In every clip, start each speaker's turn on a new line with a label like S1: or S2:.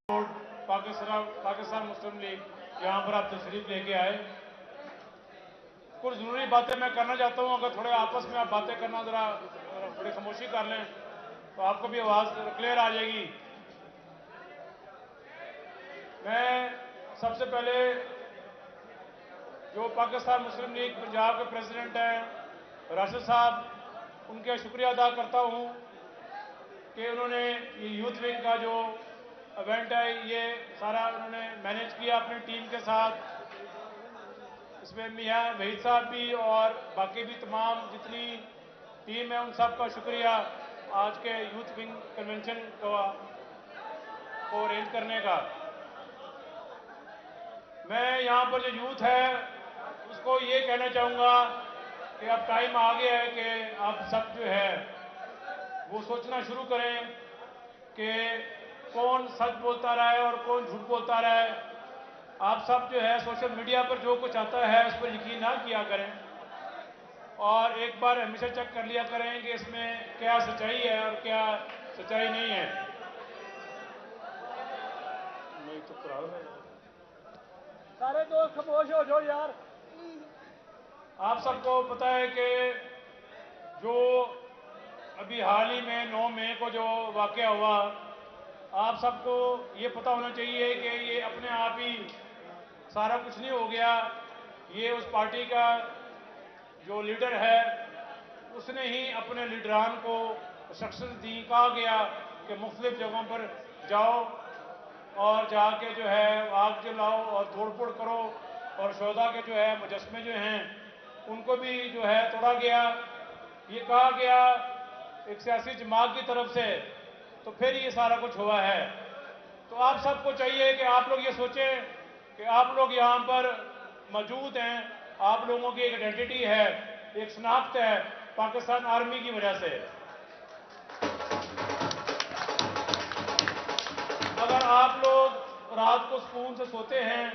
S1: पाकिस्तान मुस्लिम league यहाँ पर आप तशरीफ लेके आए। कुछ ज़रूरी बातें मैं करना चाहता हूँ। अगर थोड़े आपस में आप बातें करना ज़रा थोड़ी खामोशी कर लें तो आपको भी आवाज़ क्लियर आ जाएगी। मैं सबसे पहले जो पाकिस्तान मुस्लिम लीग पंजाब के प्रेसिडेंट हैं राशिद साहब, उनका शुक्रिया अदा करता हूँ कि उन्होंने ये यूथ विंग का जो इवेंट है ये सारा उन्होंने मैनेज किया अपनी टीम के साथ। इसमें मियाँ वहीद साहब भी और बाकी भी तमाम जितनी टीम है उन सब का शुक्रिया आज के यूथ विंग कन्वेंशन को अरेंज करने का। मैं यहाँ पर जो यूथ है उसको ये कहना चाहूँगा कि अब टाइम आ गया है कि आप सब जो है वो सोचना शुरू करें कि कौन सच बोलता रहा है और कौन झूठ बोलता रहा है। आप सब जो है सोशल मीडिया पर जो कुछ आता है उस पर यकीन ना किया करें और एक बार हमेशा चेक कर लिया करें कि इसमें क्या सच्चाई है और क्या सच्चाई नहीं है। नहीं तो
S2: सारे दोस्त खामोश हो जाओ यार।
S1: आप सबको पता है कि जो अभी हाल ही में 9 मई को जो वाकया हुआ, आप सबको ये पता होना चाहिए कि ये अपने आप ही सारा कुछ नहीं हो गया। ये उस पार्टी का जो लीडर है उसने ही अपने लीडरान को शख्सियत दी। कहा गया कि मुख्तलिफ जगहों पर जाओ और जाके जो है आग जलाओ और तोड़फोड़ करो और शोधा के जो है मुजस्मे जो हैं उनको भी जो है तोड़ा गया। ये कहा गया एक सियासी जमात की तरफ से, तो फिर ये सारा कुछ हुआ है। तो आप सबको चाहिए कि आप लोग ये सोचें कि आप लोग यहाँ पर मौजूद हैं, आप लोगों की एक आइडेंटिटी है, एक शनाख्त है पाकिस्तान आर्मी की वजह से। अगर आप लोग रात को सुकून से सोते हैं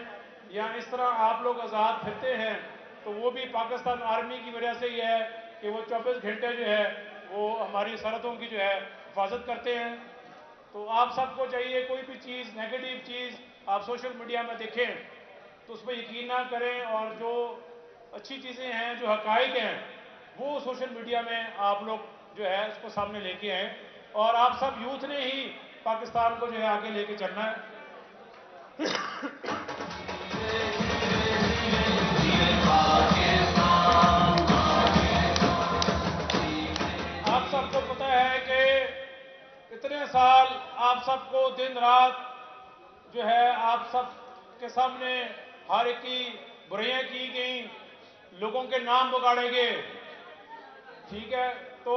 S1: या इस तरह आप लोग आज़ाद फिरते हैं तो वो भी पाकिस्तान आर्मी की वजह से ही है कि वो 24 घंटे जो है वो हमारी सरहदों की जो है हिफाजत करते हैं। तो आप सबको चाहिए कोई भी चीज़ नेगेटिव चीज़ आप सोशल मीडिया में देखें तो उस पर यकीन ना करें और जो अच्छी चीज़ें हैं जो हकाइक हैं वो सोशल मीडिया में आप लोग जो है उसको सामने लेके आएँ। और आप सब यूथ ने ही पाकिस्तान को जो है आगे लेके चलना है। आप सबको पता है कि इतने साल आप सबको दिन रात जो है आप सब के सामने हर एक की बुराइयां की गई, लोगों के नाम बिगाड़े गए। ठीक है, तो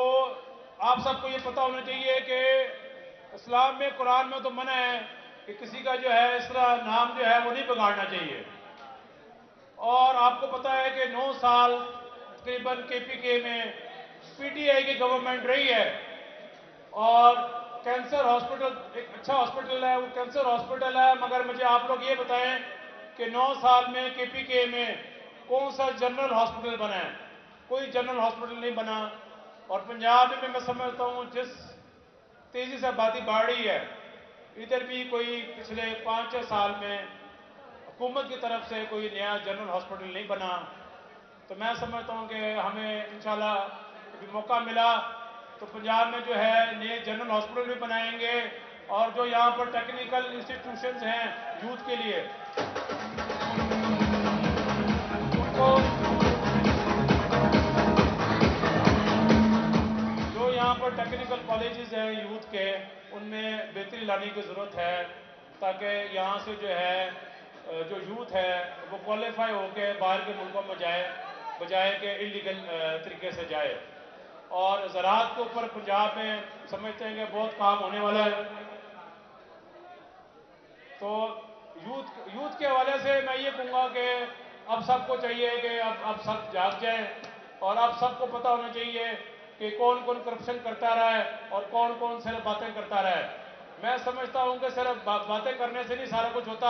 S1: आप सबको ये पता होना चाहिए कि इस्लाम में कुरान में तो मना है कि किसी का जो है इस तरह नाम जो है वो नहीं बिगाड़ना चाहिए। और आपको पता है कि 9 साल तकरीबन केपीके में पीटीआई की गवर्नमेंट रही है और कैंसर हॉस्पिटल एक अच्छा हॉस्पिटल है, वो कैंसर हॉस्पिटल है। मगर मुझे आप लोग ये बताएं कि 9 साल में केपीके में कौन सा जनरल हॉस्पिटल बना है? कोई जनरल हॉस्पिटल नहीं बना। और पंजाब में मैं समझता हूँ जिस तेजी से आबादी बढ़ रही है, इधर भी कोई पिछले 5-6 साल में हुकूमत की तरफ से कोई नया जनरल हॉस्पिटल नहीं बना। तो मैं समझता हूँ कि हमें इंशाल्लाह कभी मौका मिला तो पंजाब में जो है नए जनरल हॉस्पिटल भी बनाएंगे और जो यहाँ पर टेक्निकल इंस्टीट्यूशंस हैं यूथ के लिए उनको जो यहाँ पर टेक्निकल कॉलेजेस हैं यूथ के उनमें बेहतरी लाने की ज़रूरत है ताकि यहाँ से जो है जो यूथ है वो क्वालिफाई होकर बाहर के मुल्कों में जाए बजाय के इलीगल तरीके से जाए। और ज़राअत के ऊपर पंजाब में समझते हैं कि बहुत काम होने वाला है। तो यूथ के हवाले से मैं ये कहूँगा कि अब सबको चाहिए कि अब सब जाग जाएं और अब सबको पता होना चाहिए कि कौन कौन करप्शन करता रहा है और कौन कौन सिर्फ बातें करता रहा है। मैं समझता हूँ कि सिर्फ बातें करने से नहीं सारा कुछ होता,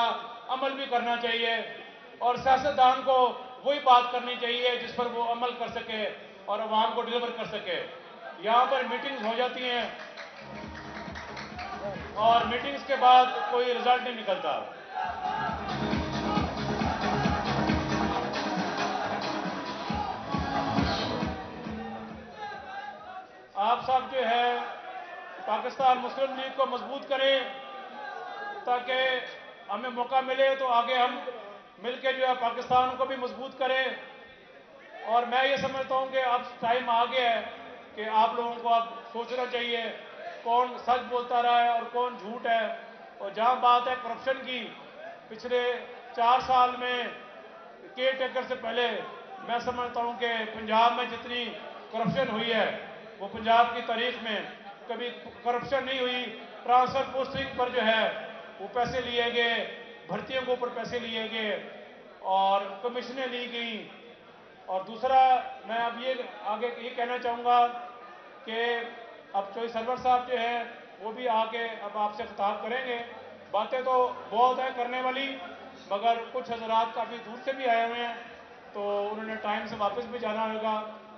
S1: अमल भी करना चाहिए और सियासतदान को वही बात करनी चाहिए जिस पर वो अमल कर सके और अवाम को डिलीवर कर सके। यहाँ पर मीटिंग्स हो जाती हैं اور میٹنگز کے بعد کوئی رزلٹ نہیں نکلتا. آپ سب جو ہے پاکستان مسلم لیگ کو مضبوط کریں تاکہ ہمیں موقع ملے تو آگے ہم مل کے جو ہے پاکستان کو بھی مضبوط کریں. اور میں یہ سمجھتا ہوں کہ اب ٹائم آ گیا ہے کہ آپ لوگوں کو اب سوچنا چاہیے کون سچ بولتا رہا ہے اور کون جھوٹ ہے. اور جہاں بات ہے کرپشن کی، پچھلے 4 سال میں کیئر ٹیکر سے پہلے میں سمجھتا ہوں کہ پنجاب میں جتنی کرپشن ہوئی ہے وہ پنجاب کی تاریخ میں کبھی کرپشن نہیں ہوئی. ٹرانسفر پوسٹنگ پر جو ہے وہ پیسے لیے گئے، بھرتیوں کے اوپر پیسے لیے گئے اور کمیشنیں لی گئیں. اور دوسرا میں اب یہ آگے یہ کہنا چاہوں گا کہ اب چوہی سرور صاحب جو ہیں وہ بھی آ کے اب آپ سے خطاب کریں گے. باتیں تو بہت ہیں کرنے والی، مگر کچھ حضرات کافی دور سے بھی آئے ہوئے ہیں تو انہوں نے ٹائم سے واپس بھی جانا ہوگا.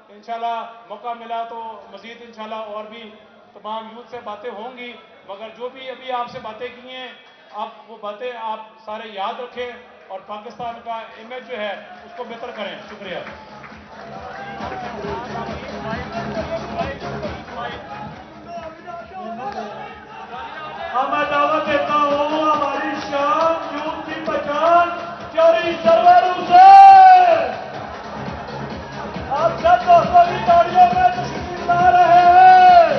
S1: انشاءاللہ موقع ملا تو مزید انشاءاللہ اور بھی تمام یوتھ سے باتیں ہوں گی. مگر جو بھی ابھی آپ سے باتیں کی ہیں آپ وہ باتیں آپ سارے یاد رکھیں اور پاکستان کا امیج جو ہے اس کو بہتر کریں. شکریہ.
S2: میں دعوت دیتا ہوں ہماری شان یوتھ کی پہچان چوری سرور سے آپ سب دوستوں کی تاڑیوں میں تشریف لا رہے ہیں.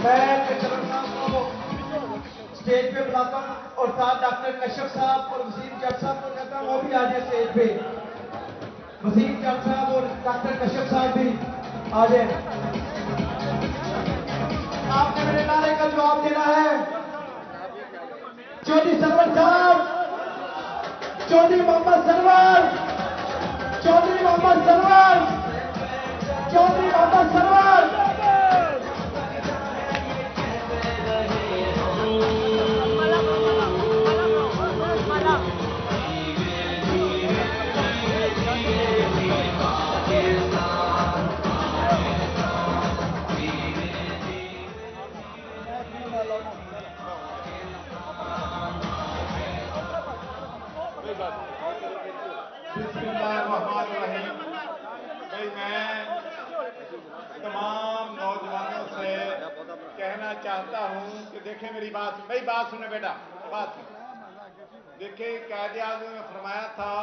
S3: میں سرور صاحب کو اسٹیج پہ بلاتا ہوں اور ساتھ ڈاکٹر کشف صاحب اور وسیم جٹ صاحب کو کہتا ہوں وہ بھی آ جائے اسٹیج پہ. وسیم جٹ صاحب اور ڈاکٹر کشف صاحب بھی آ جائیں. آپ نے میرے نعرے کا جواب دینا ہے. چودھری سرور صاحب، چودھری محمد سرور، چودھری محمد سرور، چودھری محمد سرور.
S4: بسم اللہ الرحمن الرحیم. بھائی میں تمام نوجوانوں سے کہنا چاہتا ہوں کہ دیکھیں میری بات سنیں بیٹا، بات سنیں. دیکھیں قائد اعظم نے فرمایا تھا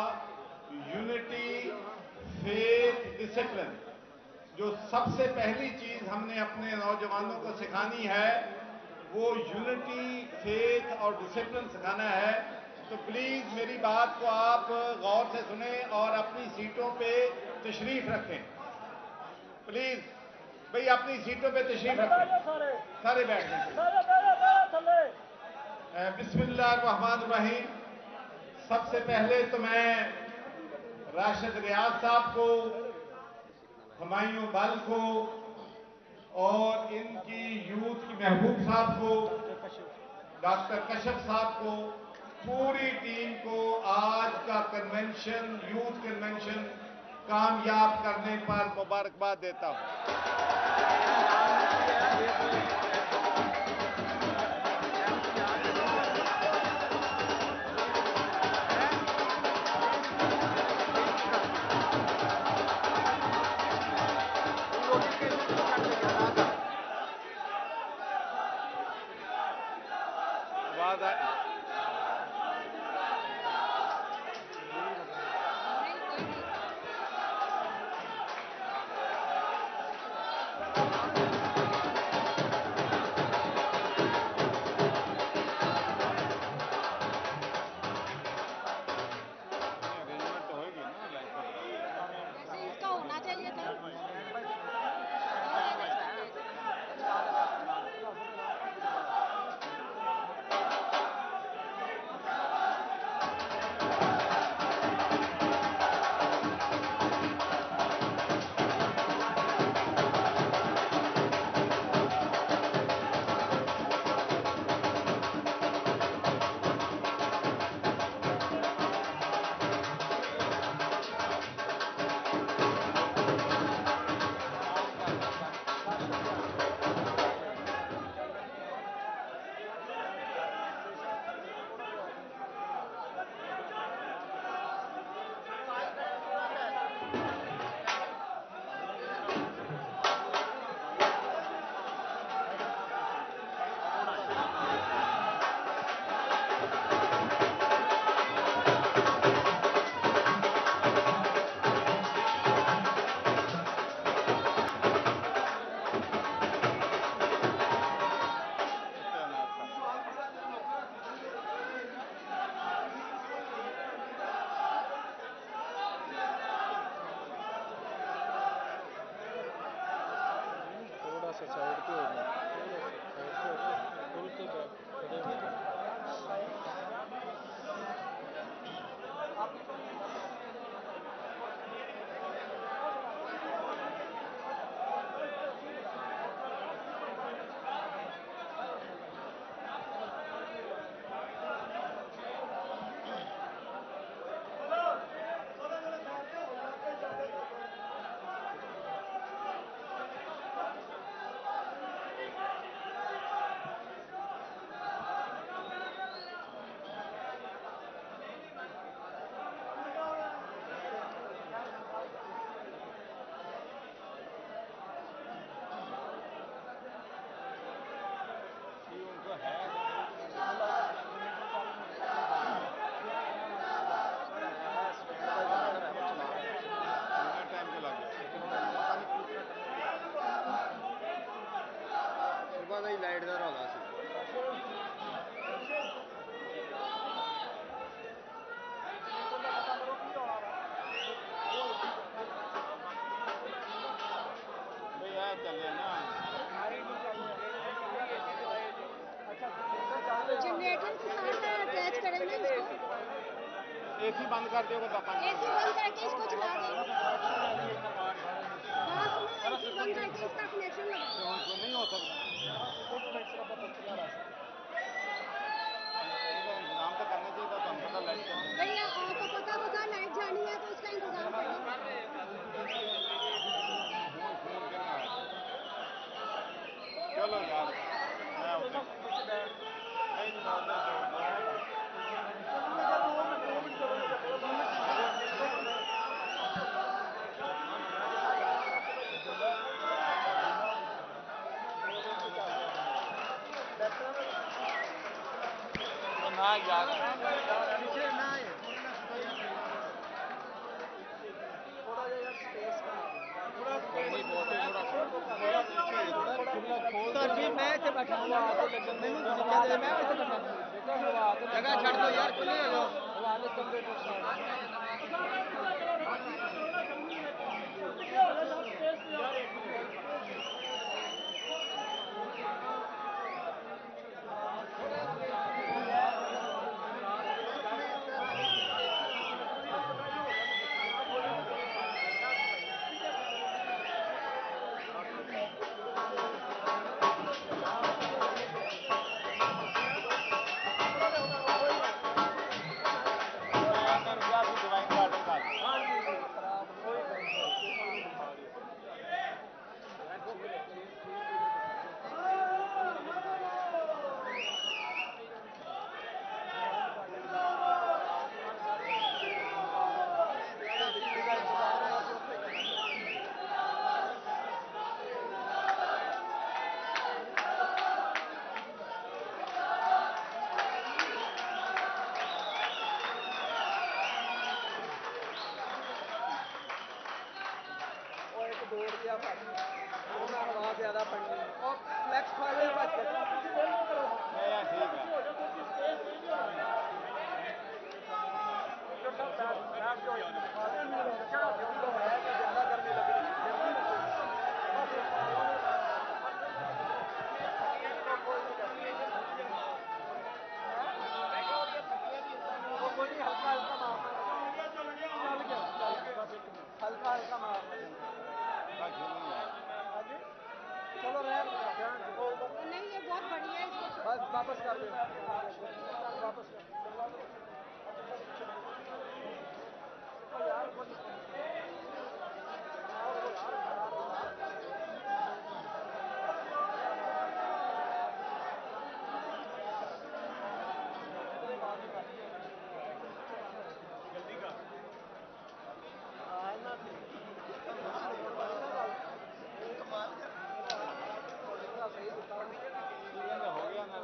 S4: یونٹی فیتھ ڈسپلن. جو سب سے پہلی چیز ہم نے اپنے نوجوانوں کو سکھانی ہے وہ یونٹی فیتھ اور ڈسپلن سکھانا ہے. تو پلیز میری بات کو آپ غور سے سنیں اور اپنی سیٹوں پہ تشریف رکھیں. پلیز بھئی اپنی سیٹوں پہ تشریف رکھیں. سارے بیٹھ جائیں. بسم اللہ الرحمن الرحیم. سب سے پہلے تو میں راشد ریاض صاحب کو، ہمایوں بل کو اور ان کی یوتھ کی محبوب صاحب کو، ڈاکٹر کشف صاحب کو، پوری ٹیم کو آج کا کنونشن، یوتھ کنونشن کامیاب کرنے پر مبارکباد دیتا ہوں.
S5: سائڈ پہ ہو گیا کھل کے کھڑے ہو گئے. صبح ہی لائٹ کا رولا سی.
S4: چلے نا
S6: جنریٹر کے ساتھ اٹیچ کریں نا اس کو.
S4: اے سی بند کر دیو گا
S6: اے سی بند کر کے اس کو چلا دیں. بس اے سی بند کر کے اس کا کنیکشن لگا.
S4: نہیں ہو سکتا. انتظام تو کرنا چاہیے تھا. تم پتا لائٹ چل رہی
S6: بھیا آپ کو پتا ہوگا لائٹ جانی ہے تو اس کا انتظام کریں.
S4: چلو یار
S5: جگہ چھڑ دو یار, کھلے ہو جاؤ. ہوا زیادہ پڑنی اور فلیکس فائدے ہلکا ہلکا مارنا. چلو
S6: نہیں یہ بہت بڑھیا ہے.
S5: بس واپس کر دیں. واپس کر ہو گیا نا.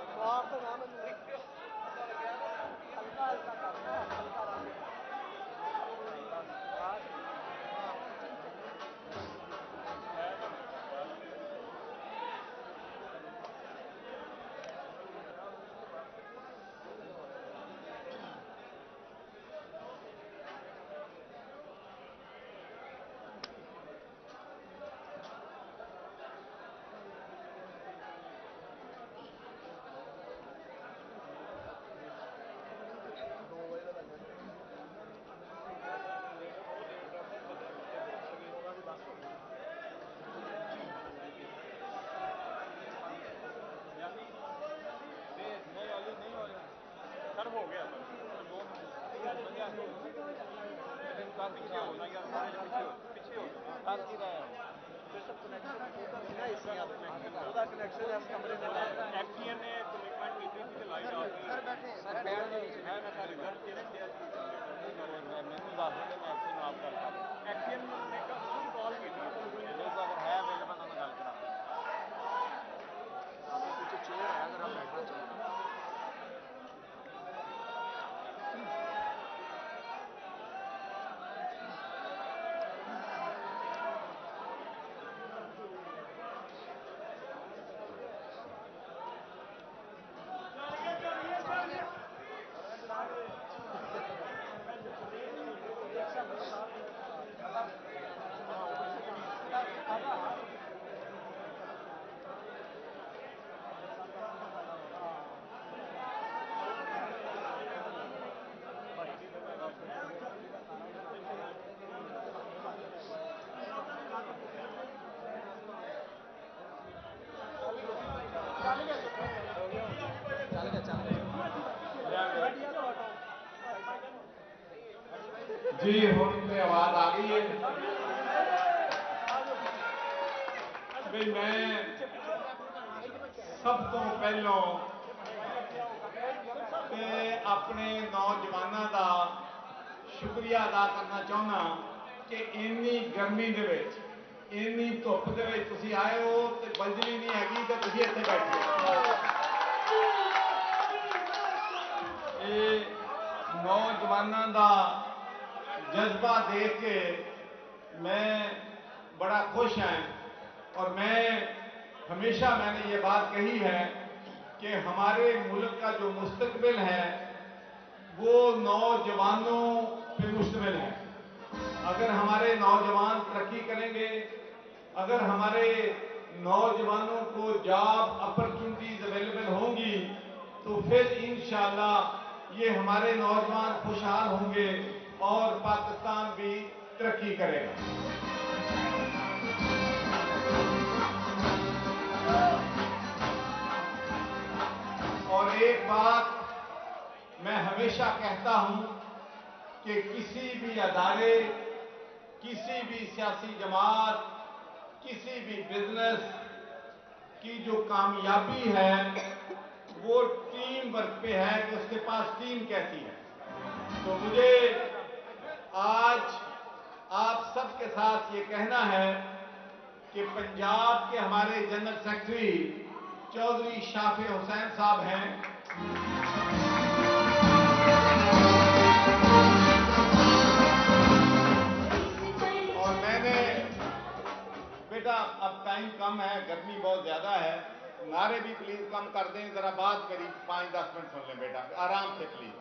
S5: ਐਕਟੀਐਨ ਨੇ ਕਮਿਟਮੈਂਟ ਕੀਤੀ ਸੀ ਕਿ ਲਾਈਟ ਆ ਗਈ ਸਰ ਬੈਠੇ ਸਰ ਬੈਠੇ ਮੈਂ ਸਾਰੇ ਘਰ ਤੇ ਰੱਖਿਆ ਸੀ ਮੈਨੂੰ ਦੱਸ ਦਿੰਦੇ ਮੈਂ ਐਕਟੀਐਨ ਨੂੰ ਆਪ ਗੱਲ ਕਰ ਐਕਟੀਐਨ ਨੇ ਕਾਲ ਕੀਤੀ ਜੇ ਅਗਰ ਹੈ ਅਵੇਲੇਬਲ ਤਾਂ ਮੈਂ ਗੱਲ ਕਰਾਂ ਕੁਝ ਚੇਅਰ ਹੈ ਜ਼ਰਾ ਬੈਠਣਾ ਚਾਹੀਦਾ
S4: जी हुण ते आवाज आ गई है भी मैं सब तो पहलों ते अपने नौजवानों का शुक्रिया अदा करना चाहना कि इन्नी गर्मी दे विच इन्नी धुप दे विच तुसीं आए हो ते बिजली नहीं हैगी ते तुसीं इत्थे बैठे ये नौजवानों का जज्बा देख के मैं बड़ा खुश हैं और मैं हमेशा मैंने ये बात कही है कि हमारे मुल्क का जो मुस्तकबिल है वो नौजवानों पे मुश्तमिल है। अगर हमारे नौजवान तरक्की करेंगे, अगर हमारे नौजवानों को जॉब अपॉर्चुनिटीज अवेलेबल होंगी तो फिर इंशाअल्लाह ये हमारे नौजवान खुशहाल होंगे और पाकिस्तान भी तरक्की करेगा। और एक बात मैं हमेशा कहता हूं कि किसी भी अदारे, किसी भी सियासी जमात, किसी भी बिजनेस की जो कामयाबी है वो टीम वर्क पे है कि उसके पास टीम कैसी है। तो मुझे आज आप सबके साथ ये कहना है कि पंजाब के हमारे जनरल सेक्रेटरी चौधरी शाफे हुसैन साहब हैं, और मैंने बेटा अब टाइम कम है, गर्मी बहुत ज्यादा है, नारे भी प्लीज कम कर दें, जरा बात करीब 5-10 मिनट सुन लें बेटा, आराम से प्लीज।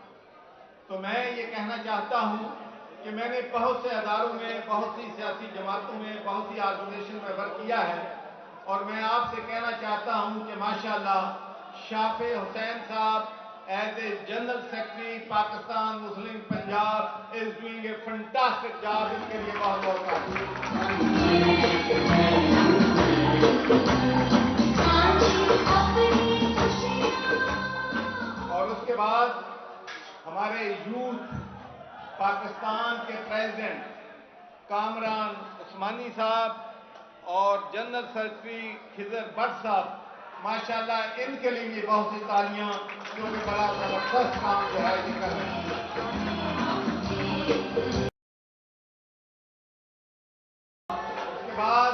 S4: तो मैं ये कहना चाहता हूं कि मैंने बहुत से अदारों में, बहुत सी सियासी जमातों में, बहुत सी ऑर्गेनाइजेशन में वर्क किया है और मैं आपसे कहना चाहता हूं कि माशाअल्लाह Shafe Hussain Sahab as a general secretary Pakistan Muslim Punjab is doing a fantastic job. इनके लिए बहुत बहुत और उसके बाद हमारे यूथ पाकिस्तान के प्रेसिडेंट कामरान उस्मानी साहब और जनरल सेक्रेटरी खिजर भट्ट साहब, माशाल्लाह इनके लिए भी बहुत सी तालियां, क्योंकि बड़ा जबरदस्त काम जो है ये कर रहे हैं। उसके बाद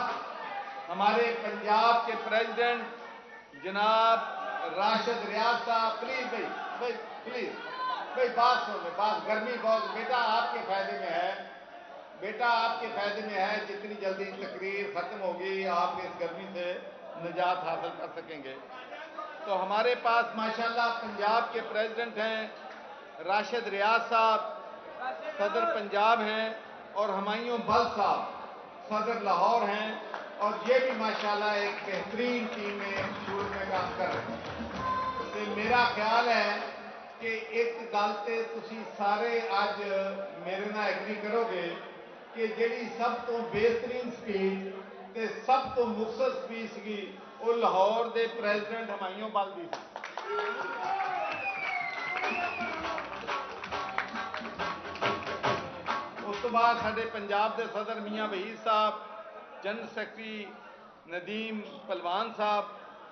S4: हमारे पंजाब के प्रेसिडेंट जनाब राशिद रियाज साहब, प्लीज भाई प्लीज भाई बात सुन ले, बात गर्मी बहुत, बेटा आपके फायदे में है, बेटा आपके फायदे में है, जितनी जल्दी तकरीर खत्म होगी आप इस गर्मी से निजात हासिल कर सकेंगे। तो हमारे पास माशाल्लाह पंजाब के प्रेसिडेंट हैं राशिद रियाज साहब, सदर पंजाब हैं, और हुमायूं बल साहब सदर लाहौर हैं, और ये भी माशाल्लाह एक बेहतरीन टीम में सूरत में काम कर रहे हैं। तो मेरा ख्याल है कि एक गल ते तुसी सारे आज मेरे नाल एग्री करोगे कि जिहड़ी सब तो बेहतरीन स्पीच ते सब तो मुखसर स्पीच सी वो लाहौर के प्रेसिडेंट हुमायूं बल दी सी। उस तो बाद साडे पंजाब के सदर मियाँ वहीद साहब, जनरल सैकटरी नदीम पलवान साहब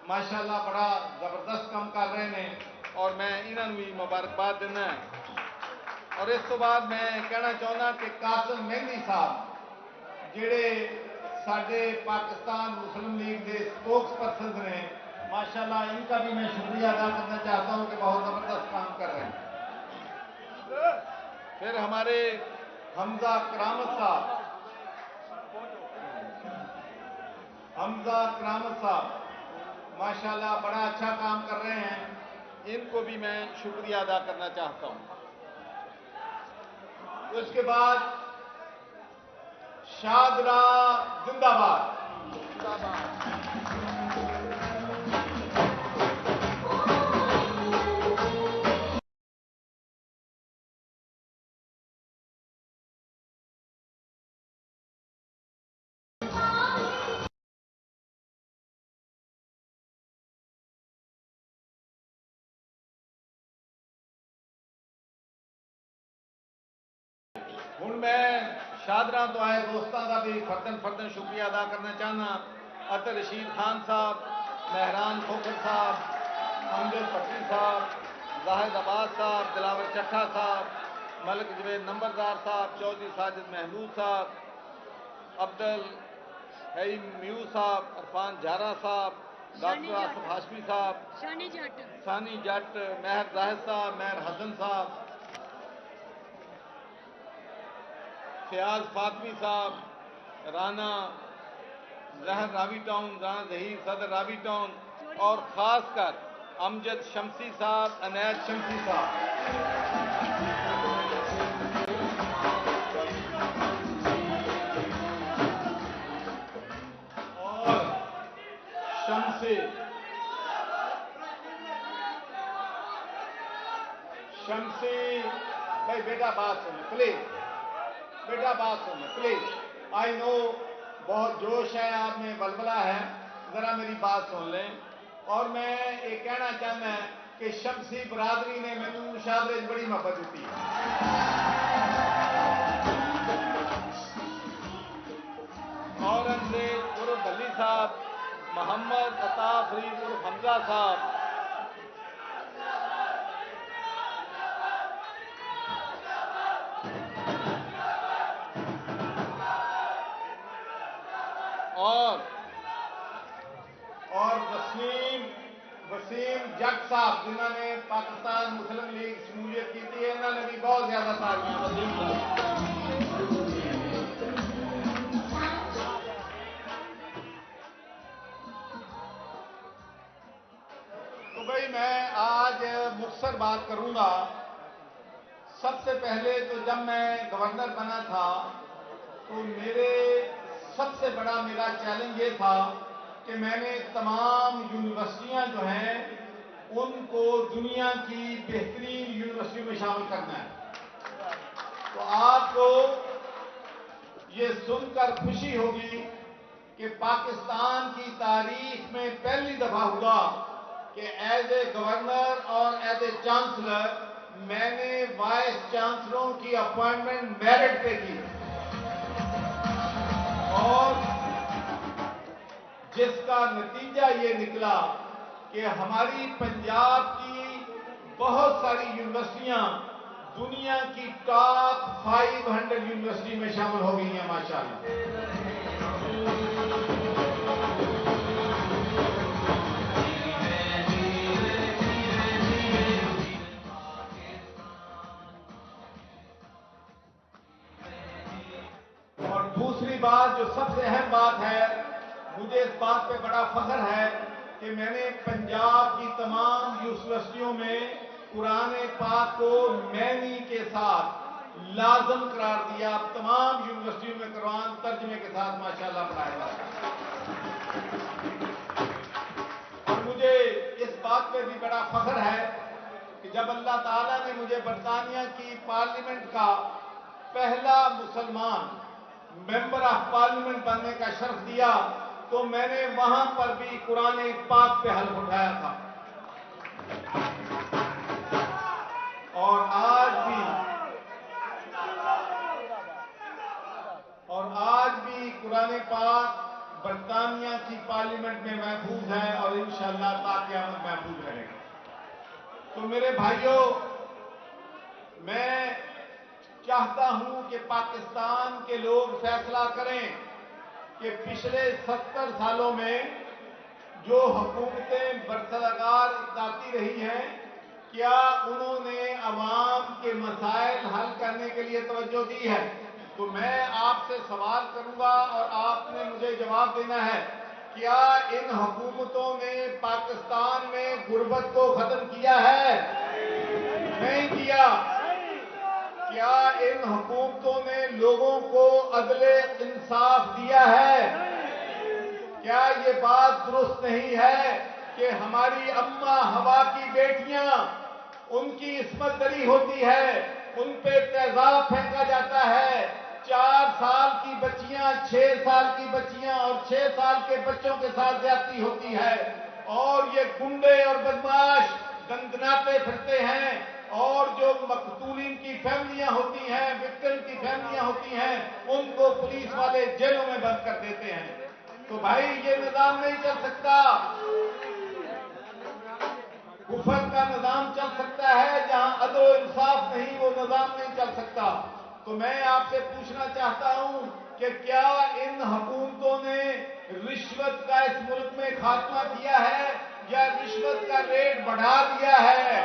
S4: माशाअल्लाह बड़ा जबरदस्त काम कर रहे हैं और मैं इन्हों भी मुबारकबाद देना है। और इस तो बाद मैं कहना चाहना कि कासिम मेहंदी साहब जिहड़े साडे पाकिस्तान मुस्लिम लीग के स्पोक्स पर्सन ने, माशाअल्लाह इनका भी मैं शुक्रिया अदा करना चाहता हूँ कि बहुत ज़बरदस्त काम कर रहे हैं। फिर हमारे हमजा करामत साहब, माशाअल्लाह बड़ा अच्छा काम कर रहे हैं, इनको भी मैं शुक्रिया अदा करना चाहता हूँ। उसके बाद शादरा जिंदाबाद। हूँ मैं शादरा तो आए दोस्तों का भी फर्दन शुक्रिया अदा करना चाहना। अतर रशीद खान साहब, महरान खोखर साहब, अमजद पट्टी साहब, जाहिद अब्बास साहब, दिलावर चट्ठा साहब, मलिक जवेद नंबरदार साहब, चौधरी साजिद महमूद साहब, अब्दुल हईम म्यू साहब, अरफान झारा साहब, डॉक्टर आसफ हाशमी साहब, सानी जट, महर जाहिद साहब, महर हसन साहब, फयाज फातमी साहब, राना जहर रावी टाउन, राना जहीर सदर रावी टाउन, और ख़ास कर अमजद शमसी साहब, अनैत शमसी साहब। और शमसी भाई बेटा बात सुनो प्लीज, बेटा बात सुनो प्लीज। आई नो बहुत जोश है, आप में बलबला है, ज़रा मेरी बात सुन लें। और मैं ये कहना चाहना कि शमसी बरादरी ने मैनू शादरे बड़ी मोहब्बत दी। औरंगजेब उर्फ अली साहब, मोहम्मद अता फरीद उर्फ हमजा साहब, और वसीम जट साहब जिन्होंने पाकिस्तान मुस्लिम लीग शमूलियत की थी, इन्होंने भी बहुत ज्यादा तालियां। वसीम साहब तो भाई मैं आज मुख्तसर बात करूंगा। सबसे पहले तो जब मैं गवर्नर बना था तो सबसे बड़ा मेरा चैलेंज ये था कि मैंने तमाम यूनिवर्सिटियां जो हैं उनको दुनिया की बेहतरीन यूनिवर्सिटी में शामिल करना है। तो आपको ये सुनकर खुशी होगी कि पाकिस्तान की तारीख में पहली दफा हुआ कि एज ए गवर्नर और एज ए चांसलर मैंने वाइस चांसलरों की अपॉइंटमेंट मेरिट पे की, और जिसका नतीजा ये निकला कि हमारी पंजाब की बहुत सारी यूनिवर्सिटियां दुनिया की टॉप 500 यूनिवर्सिटी में शामिल हो गई हैं माशाअल्लाह। और दूसरी बात जो सबसे अहम बात है, मुझे इस बात पे बड़ा फख्र है कि मैंने पंजाब की तमाम यूनिवर्सिटियों में कुरान पाक को मैनी के साथ लाजम करार दिया। तमाम यूनिवर्सिटियों में कुरान तर्जमे के साथ माशाअल्लाह पढ़ाया जाता है। और मुझे इस बात पे भी बड़ा फख्र है कि जब अल्लाह ताला ने मुझे बरतानिया की पार्लियामेंट का पहला मुसलमान मेंबर ऑफ पार्लियामेंट बनने का शर्फ दिया तो मैंने वहां पर भी कुरान पाक पे हल्फ उठाया था। और और आज भी कुरान पाक बरतानिया की पार्लियामेंट में महफूज है और इंशाअल्लाह ता क़यामत महफूज रहेगा। तो मेरे भाइयों, मैं चाहता हूं कि पाकिस्तान के लोग फैसला करें कि पिछले 70 सालों में जो हुकूमतें बरसरकार इक़्तिदारी रही हैं, क्या उन्होंने अवाम के मसाइल हल करने के लिए तवज्जो दी है? तो मैं आपसे सवाल करूंगा और आपने मुझे जवाब देना है, क्या इन हुकूमतों ने पाकिस्तान में गुर्बत को खत्म किया है? नहीं किया। क्या इन हुकूमतों ने लोगों को अदले इंसाफ दिया है? क्या ये बात दुरुस्त नहीं है कि हमारी अम्मा हवा की बेटियां, उनकी इस्मत दरी होती है, उन पे तेजाब फेंका जाता है, 4 साल की बच्चियां, 6 साल की बच्चियां और 6 साल के बच्चों के साथ ज्यादती होती है, और ये गुंडे और बदमाश दंदनाते फिरते हैं, और जो मकतूलीन की फैमिलियां होती हैं, विक्टिम की फैमिलियां होती हैं, उनको पुलिस वाले जेलों में बंद कर देते हैं। तो भाई ये निजाम नहीं चल सकता। कुफर का निजाम चल सकता है, जहां अदल इंसाफ नहीं, वो निजाम नहीं चल सकता। तो मैं आपसे पूछना चाहता हूं कि क्या इन हुकूमतों ने रिश्वत का इस मुल्क में खात्मा किया है या रिश्वत का रेट बढ़ा दिया है?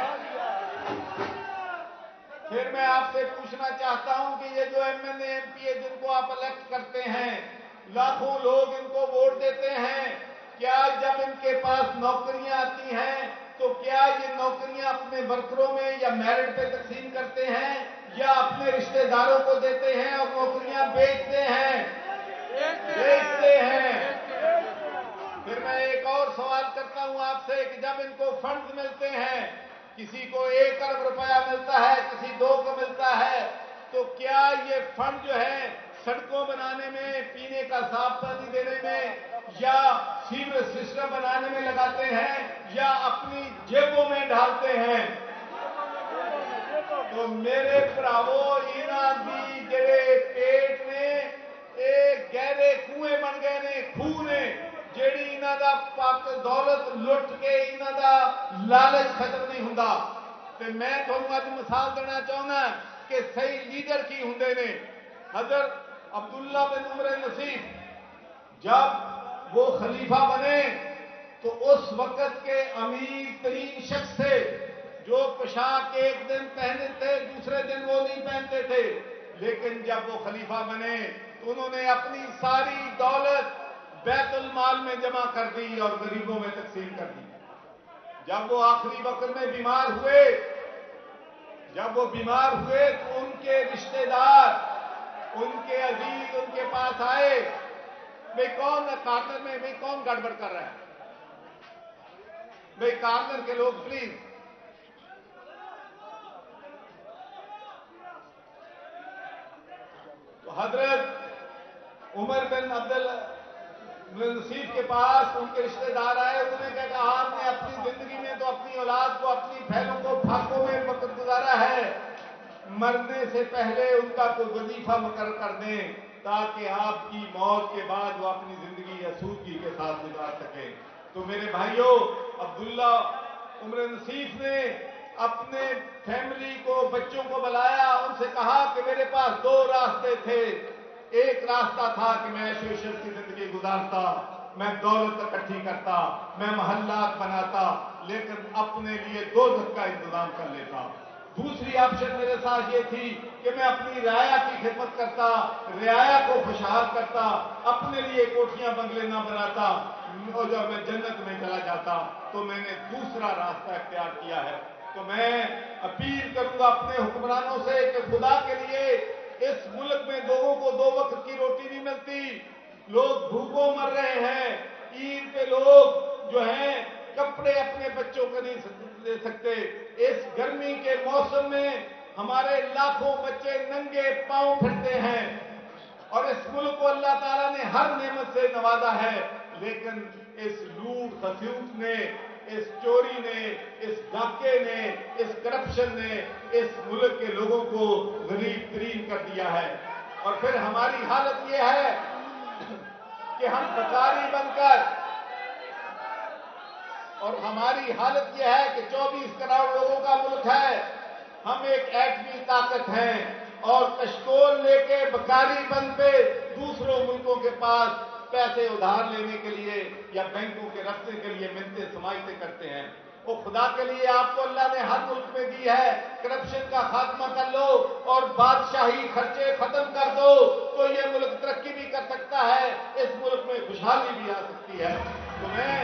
S4: फिर मैं आपसे पूछना चाहता हूं कि ये जो एमएनए एमपीए जिनको आप इलेक्ट करते हैं, लाखों लोग इनको वोट देते हैं, क्या जब इनके पास नौकरियां आती हैं तो क्या ये नौकरियां अपने वर्करों में या मेरिट पे तकसीम करते हैं या अपने रिश्तेदारों को देते हैं और नौकरियां बेचते हैं? बेचते हैं। फिर मैं एक और सवाल करता हूं आपसे कि जब इनको फंड्स मिलते हैं, किसी को 1 अरब रुपया मिलता है, किसी 2 को मिलता है, तो क्या ये फंड जो है सड़कों बनाने में, पीने का साफ पानी देने में या सीवर सिस्टम बनाने में लगाते हैं या अपनी जेबों में डालते हैं? तो मेरे भरावो, इन्हां दी जेड़े पेट ने एक गहरे कुएं बन गए ने, खूह ने, जेड़ी इन्हां दा पाक दौलत लुट के इन्हां दा लालच खत्म नहीं हुंदा। ते मैं तुहानू अज मिसाल देना चाहुंदा कि सही लीडर की हुंदे ने। हजरत अब्दुल्ला बिन उमर नसीफ जब वो खलीफा बने तो उस वक्त के अमीर तरीन शख्स थे, जो पोशाक एक दिन पहने थे, दूसरे दिन वो नहीं पहनते थे। लेकिन जब वो खलीफा बने तो उन्होंने अपनी सारी दौलत बैतुल माल में जमा कर दी और गरीबों में तकसीम कर दी। जब वो आखिरी वक्त में बीमार हुए, तो उनके रिश्तेदार, उनके अजीज उनके पास आए, भाई कौन कॉर्नर में, भाई कौन गड़बड़ कर रहा है, भाई कॉर्नर के लोग प्लीज। तो हजरत उमर बिन अब्दुल नसीफ के पास उनके रिश्तेदार आए, उन्होंने कहा आपने अपनी जिंदगी में तो अपनी औलाद को, अपनी बहनों को फाकों में वक्त गुजारा है, मरने से पहले उनका कोई वजीफा मुकर्रर कर दें ताकि आपकी मौत के बाद वो अपनी जिंदगी आसूदगी के साथ गुजार सके। तो मेरे भाइयों, अब्दुल्ला उमर नसीफ ने अपने फैमिली को, बच्चों को बुलाया, उनसे कहा कि मेरे पास 2 रास्ते थे। एक रास्ता था कि मैं ऐशो-इशरत की जिंदगी गुजारता, मैं दौलत इकट्ठी करता, मैं महल्लात बनाता, लेकिन अपने लिए दोज़ख का इंतजाम कर लेता। दूसरी ऑप्शन मेरे साथ ये थी कि मैं अपनी रियाया की खिदमत करता, रियाया को खुशहाल करता, अपने लिए कोठियां बंगले ना बनाता, और जब मैं जन्नत में चला जाता। तो मैंने दूसरा रास्ता इख्तियार किया है। तो मैं अपील करूंगा अपने हुक्मरानों से कि खुदा के लिए, इस मुल्क में लोगों को 2 वक्त की रोटी नहीं मिलती, लोग भूखों मर रहे हैं, ईद पे लोग जो हैं कपड़े अपने बच्चों को नहीं दे सकते। इस गर्मी के मौसम में हमारे लाखों बच्चे नंगे पांव फिरते हैं, और इस मुल्क को अल्लाह ताला ने हर नेमत से नवाजा है, लेकिन इस लूट खसूट ने, इस चोरी ने, इस डाके ने, इस करप्शन ने इस मुल्क के लोगों को गरीब तरीन कर दिया है। और फिर हमारी हालत ये है कि हम भिखारी बनकर, और हमारी हालत ये है कि 24 करोड़ लोगों का मुल्क है, हम एक एटमी ताकत हैं और कशकोल लेके भिखारी बन पे दूसरों मुल्कों के पास पैसे उधार लेने के लिए या बैंकों के रखने के लिए मिन्नतें समाइतें करते हैं। वो खुदा के लिए आपको अल्लाह ने हर मुल्क में दी है, करप्शन का खात्मा कर लो और बादशाही खर्चे खत्म कर दो तो ये मुल्क तरक्की भी कर सकता है, इस मुल्क में खुशहाली भी आ सकती है। तो मैं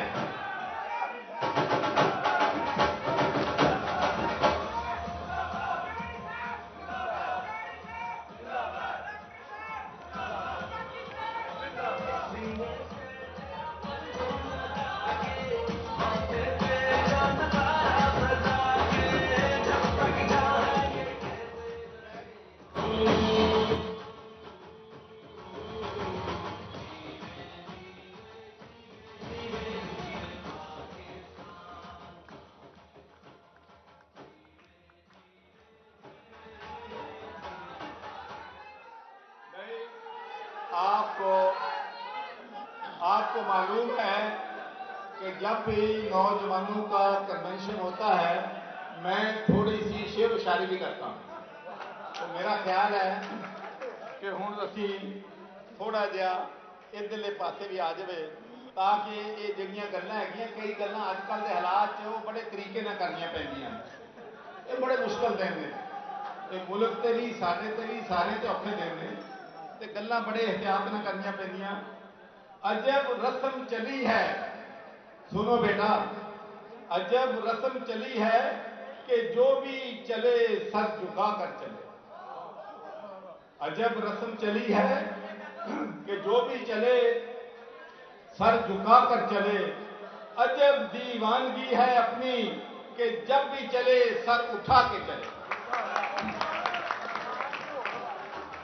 S4: आपको मालूम है कि जब भी नौजवानों का कन्वेंशन होता है मैं थोड़ी सी शेर व शायरी भी करता हूँ। तो मेरा ख्याल है कि हुण असी थोड़ा जिहा इधरले पासे भी आ जावे ताकि ये जिहड़ियां गल्लां हैगियां, कई गल्लां अजकल के हालात च वो बड़े तरीके नाल करनियां पैंदियां, ये बड़े मुश्किल दिन ने, ये मुल्क ते भी साडे ते भी सारे ते औखे दिन ने ते गल्लां बड़े एहतियात नाल करनियां पैंदियां। अजब रस्म चली है, सुनो बेटा, अजब रस्म चली है कि जो भी चले सर झुका कर चले। अजब रस्म चली है कि जो भी चले सर झुका कर चले। अजब दीवानगी है अपनी कि जब भी चले सर उठा के चले।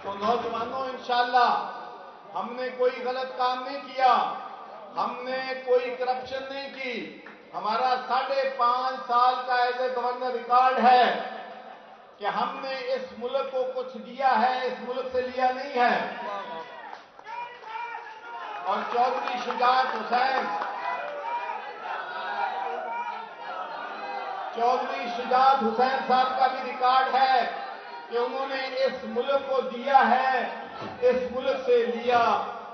S4: तो नौजवानों, इंशाअल्लाह हमने कोई गलत काम नहीं किया, हमने कोई करप्शन नहीं की। हमारा 5.5 साल का एज ए गवर्नर रिकॉर्ड है कि हमने इस मुल्क को कुछ दिया है, इस मुल्क से लिया नहीं है। और चौधरी शुजात हुसैन साहब का भी रिकॉर्ड है कि उन्होंने इस मुल्क को दिया है, इस मुल्क से लिया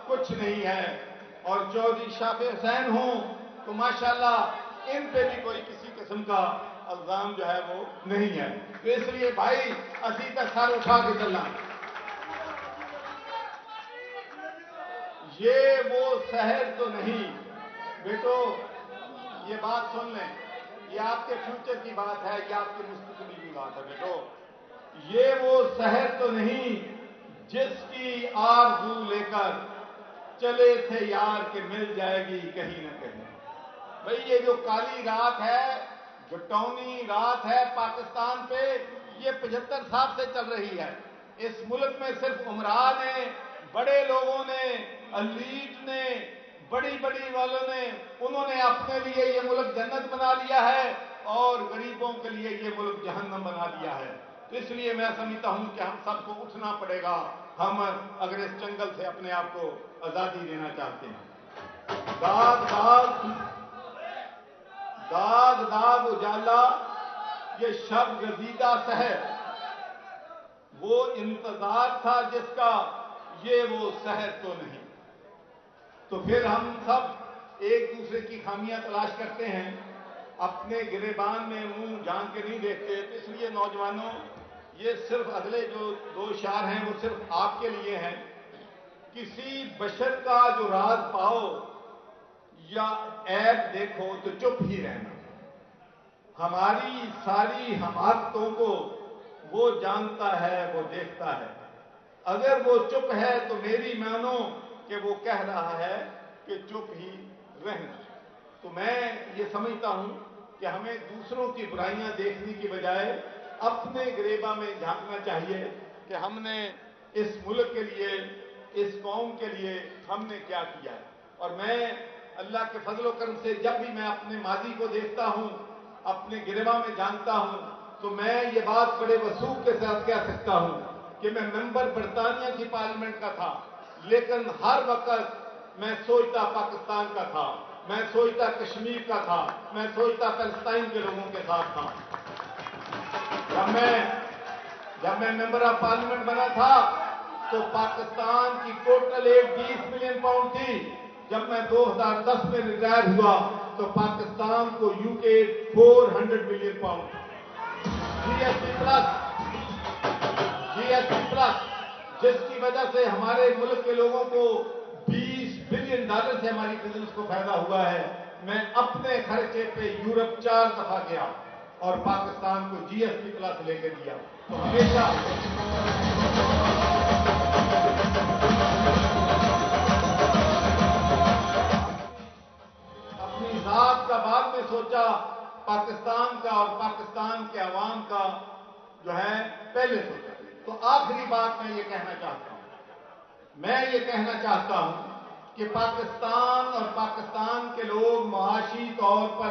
S4: कुछ नहीं है। और चौधरी शाफी हुसैन हूं तो माशाल्लाह इन पे भी कोई किसी किस्म का इल्जाम जो है वो नहीं है। तो इसलिए भाई असी तो सर उठा के चलना। ये वो शहर तो नहीं बेटो, ये बात सुन लें, ये आपके फ्यूचर की बात है, ये आपके मुस्तकबिल की बात है बेटो। ये वो शहर तो नहीं जिसकी आरज़ू लेकर चले थे यार के मिल जाएगी कहीं न कहीं। भाई ये जो काली रात है, घटौनी रात है पाकिस्तान पे, ये 75 साल से चल रही है। इस मुल्क में सिर्फ उमरा ने, बड़े लोगों ने, अलीट ने, बड़ी बड़ी वालों ने, उन्होंने अपने लिए ये मुल्क जन्नत बना लिया है और गरीबों के लिए ये मुल्क जहन्नम बना दिया है। तो इसलिए मैं समझता हूं कि हम सबको उठना पड़ेगा, हम अगर इस जंगल से अपने आप को आजादी देना चाहते हैं। दाग दाग उजाला ये शब गजीदा शहर, वो इंतजार था जिसका, ये वो शहर तो नहीं। तो फिर हम सब एक दूसरे की खामियां तलाश करते हैं, अपने गिरेबान में मुंह जान के नहीं देखते। तो इसलिए नौजवानों, ये सिर्फ अगले जो 2 इशार हैं वो सिर्फ आपके लिए हैं। किसी बशर का जो राज पाओ या ऐब देखो तो चुप ही रहना। हमारी सारी हमाकतों को वो जानता है, वो देखता है। अगर वो चुप है तो मेरी मानो कि वो कह रहा है कि चुप ही रहना। तो मैं ये समझता हूं कि हमें दूसरों की बुराइयां देखने की बजाय अपने गिरेबा में झांकना चाहिए कि हमने इस मुल्क के लिए, इस कौम के लिए हमने क्या किया है। और मैं अल्लाह के फजल करम से जब भी मैं अपने माजी को देखता हूं, अपने गिरेबा में झांकता हूं, तो मैं ये बात बड़े वसूख के साथ कह सकता हूं कि मैं मेंबर बरतानिया की पार्लियामेंट का था, लेकिन हर वक्त मैं सोचता पाकिस्तान का था, मैं सोचता कश्मीर का था, मैं सोचता फलस्तीन के लोगों के साथ था। जब मैं मेंबर ऑफ पार्लियामेंट बना था तो पाकिस्तान की टोटल एड 20 मिलियन पाउंड थी। जब मैं 2010 में रिटायर हुआ तो पाकिस्तान को UK 400 million pound. GST plus जिसकी वजह से हमारे मुल्क के लोगों को $20 बिलियन से हमारी बिजनेस को फायदा हुआ है। मैं अपने खर्चे पे यूरोप 4 दफा गया और पाकिस्तान को जीएसटी प्लस लेके दिया। तो हमेशा अपनी जात का बाद में सोचा, पाकिस्तान का और पाकिस्तान के अवाम का जो है पहले सोचा। तो आखिरी बात मैं ये कहना चाहता हूं कि पाकिस्तान और पाकिस्तान के लोग मुआशी तौर पर